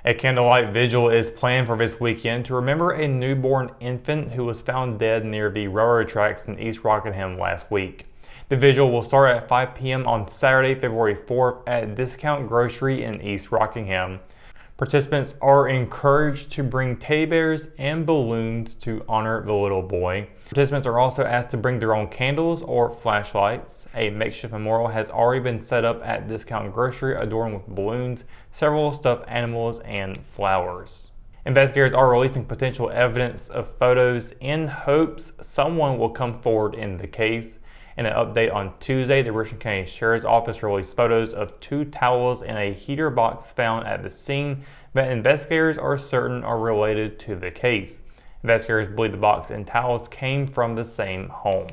A candlelight vigil is planned for this weekend to remember a newborn infant who was found dead near the railroad tracks in East Rockingham last week. The vigil will start at 5 p.m. on Saturday, February 4th at Discount Grocery in East Rockingham. Participants are encouraged to bring teddy bears and balloons to honor the little boy. Participants are also asked to bring their own candles or flashlights. A makeshift memorial has already been set up at Discount Grocery, adorned with balloons, several stuffed animals, and flowers. Investigators are releasing potential evidence of photos in hopes someone will come forward in the case. In an update on Tuesday, the Richmond County Sheriff's Office released photos of 2 towels in a heater box found at the scene that investigators are certain are related to the case. Investigators believe the box and towels came from the same home.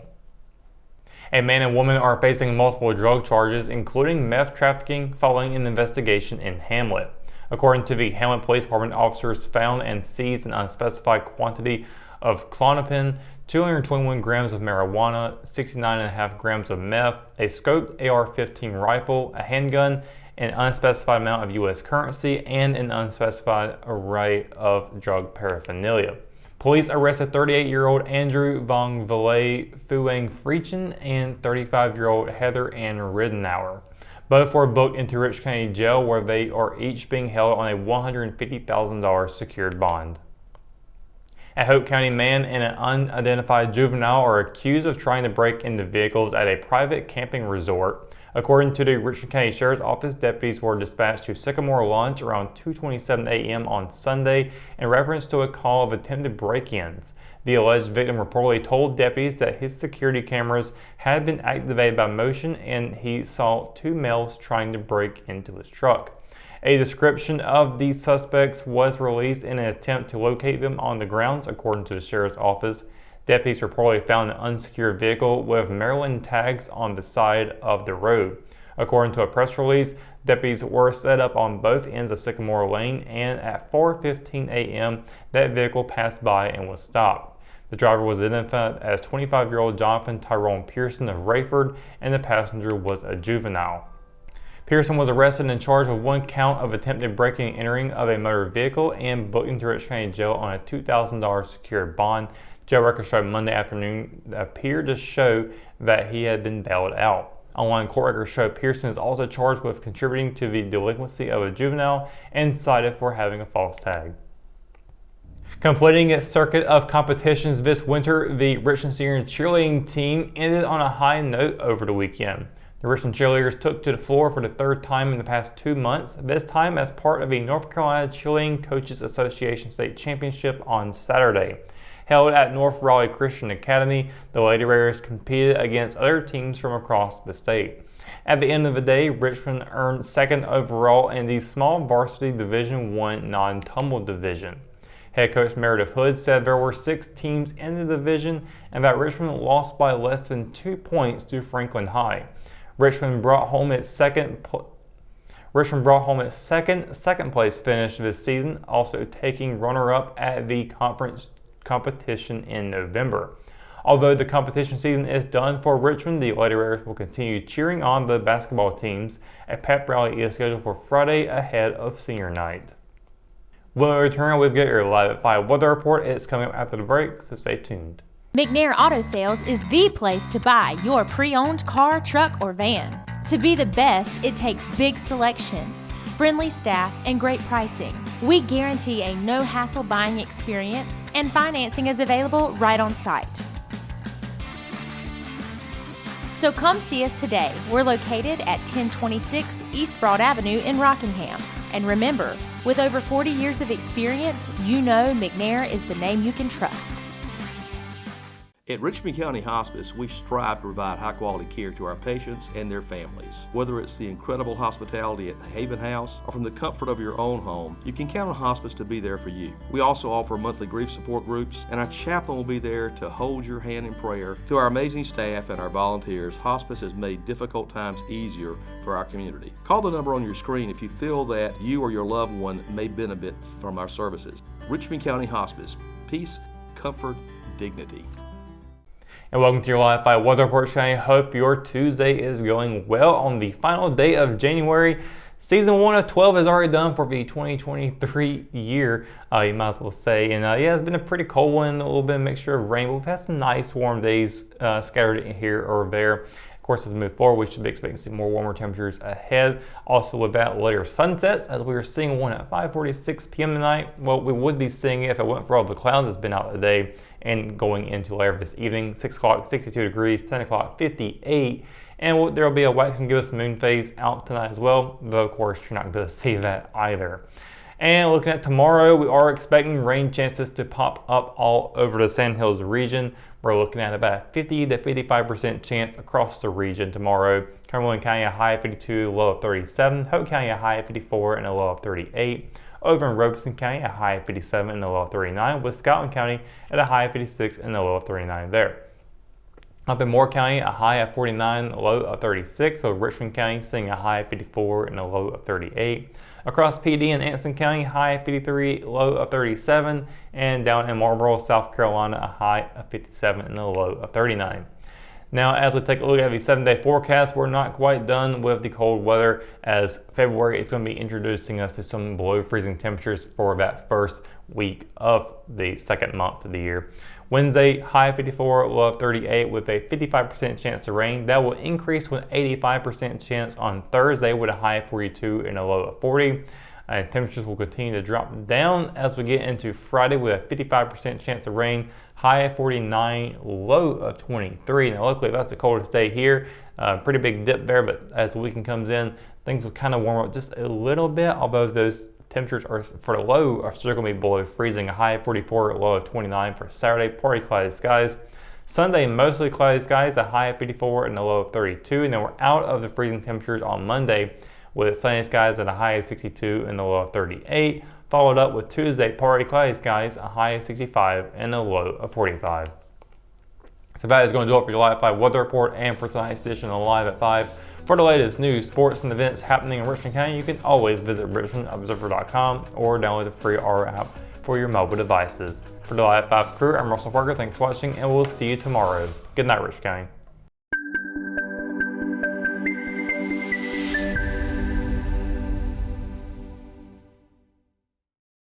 A man and woman are facing multiple drug charges, including meth trafficking, following an investigation in Hamlet. According to the Hamlet Police Department, officers found and seized an unspecified quantity of Klonopin, 221 grams of marijuana, 69.5 grams of meth, a scoped AR-15 rifle, a handgun, an unspecified amount of U.S. currency, and an unspecified array of drug paraphernalia. Police arrested 38-year-old Andrew Von Villay Fuang Freechen and 35-year-old Heather Ann Ridenour. Both were booked into Richmond County Jail, where they are each being held on a $150,000 secured bond. A Hope County man and an unidentified juvenile are accused of trying to break into vehicles at a private camping resort. According to the Richmond County Sheriff's Office, deputies were dispatched to Sycamore Launch around 2:27 a.m. on Sunday in reference to a call of attempted break-ins. The alleged victim reportedly told deputies that his security cameras had been activated by motion and he saw 2 males trying to break into his truck. A description of the suspects was released in an attempt to locate them on the grounds, according to the Sheriff's Office. Deputies reportedly found an unsecured vehicle with Maryland tags on the side of the road. According to a press release, deputies were set up on both ends of Sycamore Lane, and at 4:15 a.m. that vehicle passed by and was stopped. The driver was identified as 25-year-old Jonathan Tyrone Pearson of Rayford, and the passenger was a juvenile. Pearson was arrested and charged with 1 count of attempted breaking and entering of a motor vehicle and booked into Richmond County Jail on a $2,000 secured bond. Jail records showed Monday afternoon appeared to show that he had been bailed out. Online court records show Pearson is also charged with contributing to the delinquency of a juvenile and cited for having a false tag. Completing its circuit of competitions this winter, the Richmond senior cheerleading team ended on a high note over the weekend. The Richmond cheerleaders took to the floor for the 3rd time in the past 2 months, this time as part of a North Carolina Cheerleading Coaches Association State Championship on Saturday. Held at North Raleigh Christian Academy, the Lady Raiders competed against other teams from across the state. At the end of the day, Richmond earned 2nd overall in the small varsity Division I non-tumble division. Head coach Meredith Hood said there were 6 teams in the division and that Richmond lost by less than 2 points to Franklin High. Richmond brought home its second place finish this season, also taking runner-up at the conference competition in November. Although the competition season is done for Richmond, the Lady Raiders will continue cheering on the basketball teams. A pep rally is scheduled for Friday ahead of senior night. When we return, we'll get your Live at 5 weather report. It's coming up after the break, so stay tuned. McNair Auto Sales is the place to buy your pre-owned car, truck, or van. To be the best, it takes big selection, friendly staff, and great pricing. We guarantee a no-hassle buying experience, and financing is available right on site. So come see us today. We're located at 1026 East Broad Avenue in Rockingham. And remember, with over 40 years of experience, you know McNair is the name you can trust. At Richmond County Hospice, we strive to provide high-quality care to our patients and their families. Whether it's the incredible hospitality at the Haven House or from the comfort of your own home, you can count on Hospice to be there for you. We also offer monthly grief support groups, and our chaplain will be there to hold your hand in prayer. Through our amazing staff and our volunteers, Hospice has made difficult times easier for our community. Call the number on your screen if you feel that you or your loved one may benefit from our services. Richmond County Hospice. Peace, comfort, dignity. And welcome to your Live 5 weather report. I hope your Tuesday is going well on the final day of January. Season 1 of 12 is already done for the 2023 year, you might as well say. And yeah, it's been a pretty cold one, a little bit of mixture of rain. We've had some nice warm days scattered in here or there. Of course, as we move forward, we should be expecting to see more warmer temperatures ahead. Also with that, later sunsets, as we are seeing one at 5:46 p.m. tonight. Well, we would be seeing it if it wasn't for all the clouds that's been out today and going into later this evening. 6 o'clock, 62 degrees, 10 o'clock, 58. And there will be a waxing gibbous moon phase out tonight as well, though of course you're not going to be able to see that either. And looking at tomorrow, we are expecting rain chances to pop up all over the Sandhills region. We're looking at about a 50 to 55% chance across the region tomorrow. Cumberland County a high of 52, low of 37. Hope County a high of 54 and a low of 38. Over in Robeson County a high of 57 and a low of 39. With Scotland County at a high of 56 and a low of 39 there. Up in Moore County, a high of 49, a low of 36. So Richmond County seeing a high of 54 and a low of 38. Across PD and Anson County, high of 53, low of 37. And down in Marlboro, South Carolina, a high of 57 and a low of 39. Now, as we take a look at the 7-day forecast, we're not quite done with the cold weather, as February is going to be introducing us to some below freezing temperatures for that first week of the second month of the year. Wednesday, high of 54, low of 38 with a 55% chance of rain. That will increase with 85% chance on Thursday with a high of 42 and a low of 40. Temperatures will continue to drop down as we get into Friday with a 55% chance of rain, high of 49, low of 23. Now luckily that's the coldest day here. Pretty big dip there, but as the weekend comes in, things will kind of warm up just a little bit, although those temperatures are for the low are still going to be below freezing. A high of 44, a low of 29 for Saturday, partly cloudy skies. Sunday, mostly cloudy skies, a high of 54 and a low of 32. And then we're out of the freezing temperatures on Monday with sunny skies at a high of 62 and a low of 38. Followed up with Tuesday, partly cloudy skies, a high of 65 and a low of 45. So that is going to do it for your Live at 5 weather report and for tonight's edition of Live at 5. For the latest news, sports, and events happening in Richmond County, you can always visit richmondobserver.com or download the free R app for your mobile devices. For the Live at 5 crew, I'm Russell Parker. Thanks for watching, and we'll see you tomorrow. Good night, Richmond County.